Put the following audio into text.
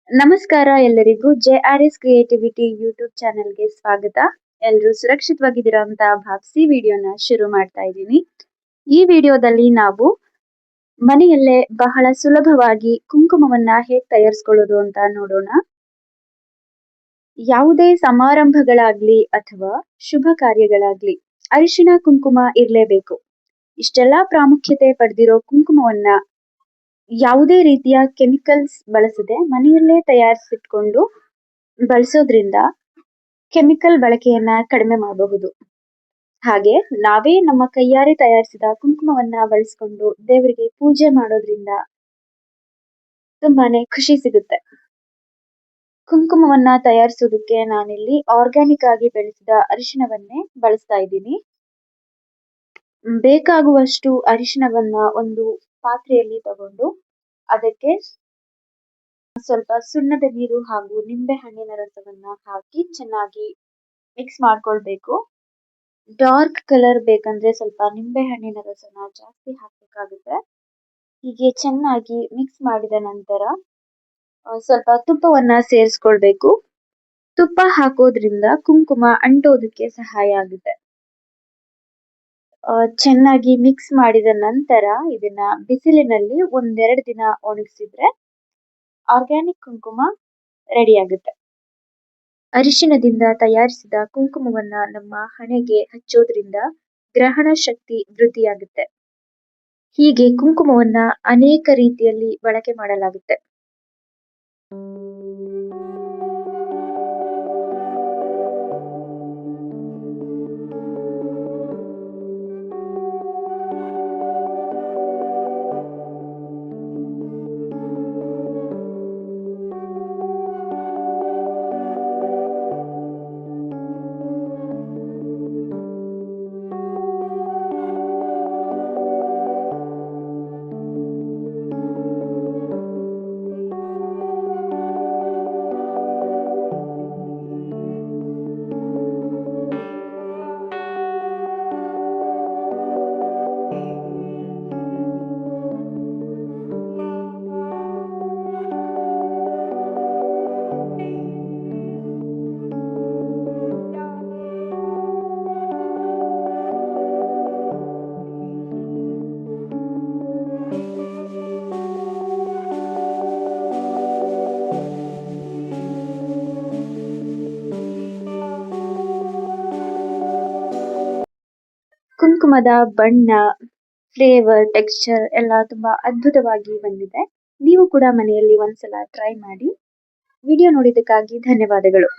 ನಮಸ್ಕಾರ ಎಲ್ಲರಿಗೂ. JRS creativity YouTube ಚಾನೆಲ್ಗೆ ಸ್ವಾಗತ. ಎಲ್ಲರೂ ಸುರಕ್ಷಿತವಾಗಿದ್ದೀರಾ ಅಂತ ಭಾವಿಸಿ ವಿಡಿಯೋನ ಶುರು ಮಾಡ್ತಾ ಇದ್ದೀನಿ. ಈ ವಿಡಿಯೋದಲ್ಲಿ ನಾವು ಮನೆಯಲ್ಲೇ ಬಹಳ ಸುಲಭವಾಗಿ ಕುಂಕುಮವನ್ನ ಹೇಗೆ ತಯಾರಿಸ್ಕೊಳ್ಳೋದು ಅಂತ ನೋಡೋಣ. ಯಾವುದೇ ಸಮಾರಂಭಗಳಾಗ್ಲಿ ಅಥವಾ ಶುಭ ಕಾರ್ಯಗಳಾಗ್ಲಿ ಅರಿಶಿಣ ಕುಂಕುಮ ಇರಲೇಬೇಕು. ಇಷ್ಟೆಲ್ಲಾ ಪ್ರಾಮುಖ್ಯತೆ ಪಡೆದಿರೋ ಕುಂಕುಮವನ್ನ ಯಾವುದೇ ರೀತಿಯ ಕೆಮಿಕಲ್ಸ್ ಬಳಸದೆ ಮನೆಯಲ್ಲೇ ತಯಾರಿಸಿಟ್ಕೊಂಡು ಬಳಸೋದ್ರಿಂದ ಕೆಮಿಕಲ್ ಬಳಕೆಯನ್ನ ಕಡಿಮೆ ಮಾಡಬಹುದು. ಹಾಗೆ ನಾವೇ ನಮ್ಮ ಕೈಯಾರೆ ತಯಾರಿಸಿದ ಕುಂಕುಮವನ್ನ ಬಳಸ್ಕೊಂಡು ದೇವರಿಗೆ ಪೂಜೆ ಮಾಡೋದ್ರಿಂದ ತುಂಬಾನೇ ಖುಷಿ ಸಿಗುತ್ತೆ. ಕುಂಕುಮವನ್ನ ತಯಾರಿಸೋದಕ್ಕೆ ನಾನಿಲ್ಲಿ ಆರ್ಗ್ಯಾನಿಕ್ ಆಗಿ ಬೆಳೆಸಿದ ಅರಿಶಿಣವನ್ನೇ ಬಳಸ್ತಾ ಇದ್ದೀನಿ. ಬೇಕಾಗುವಷ್ಟು ಅರಿಶಿಣವನ್ನ ಒಂದು ಪಾತ್ರೆಯಲ್ಲಿ ತಗೊಂಡು ಅದಕ್ಕೆ ಸ್ವಲ್ಪ ಸುಣ್ಣದ ನೀರು ಹಾಗೂ ನಿಂಬೆ ಹಣ್ಣಿನ ರಸವನ್ನ ಹಾಕಿ ಚೆನ್ನಾಗಿ ಮಿಕ್ಸ್ ಮಾಡ್ಕೊಳ್ಬೇಕು. ಡಾರ್ಕ್ ಕಲರ್ ಬೇಕಂದ್ರೆ ಸ್ವಲ್ಪ ನಿಂಬೆ ಹಣ್ಣಿನ ರಸನ ಜಾಸ್ತಿ ಹಾಕ್ಬೇಕಾಗುತ್ತೆ. ಹೀಗೆ ಚೆನ್ನಾಗಿ ಮಿಕ್ಸ್ ಮಾಡಿದ ನಂತರ ಸ್ವಲ್ಪ ತುಪ್ಪವನ್ನ ಸೇರಿಸ್ಕೊಳ್ಬೇಕು. ತುಪ್ಪ ಹಾಕೋದ್ರಿಂದ ಕುಂಕುಮ ಅಂಟೋದಕ್ಕೆ ಸಹಾಯ ಆಗುತ್ತೆ. ಚೆನ್ನಾಗಿ ಮಿಕ್ಸ್ ಮಾಡಿದ ನಂತರ ಇದನ್ನ ಬಿಸಿಲಿನಲ್ಲಿ ಒಂದೆರಡು ದಿನ ಒಣಗಿಸಿದ್ರೆ ಆರ್ಗ್ಯಾನಿಕ್ ಕುಂಕುಮ ರೆಡಿ ಆಗುತ್ತೆ. ಅರಿಶಿಣದಿಂದ ತಯಾರಿಸಿದ ಕುಂಕುಮವನ್ನ ನಮ್ಮ ಹಣೆಗೆ ಹಚ್ಚೋದ್ರಿಂದ ಗ್ರಹಣ ಶಕ್ತಿ ವೃದ್ಧಿಯಾಗುತ್ತೆ. ಹೀಗೆ ಕುಂಕುಮವನ್ನ ಅನೇಕ ರೀತಿಯಲ್ಲಿ ಬಳಕೆ ಮಾಡಲಾಗುತ್ತೆ. ಕುಂಕುಮದ ಬಣ್ಣ, ಫ್ಲೇವರ್, ಟೆಕ್ಸ್ಚರ್ ಎಲ್ಲ ತುಂಬಾ ಅದ್ಭುತವಾಗಿ ಬಂದಿದೆ. ನೀವು ಕೂಡ ಮನೆಯಲ್ಲಿ ಒಂದ್ಸಲ ಟ್ರೈ ಮಾಡಿ. ವಿಡಿಯೋ ನೋಡಿದ್ದಕ್ಕಾಗಿ ಧನ್ಯವಾದಗಳು.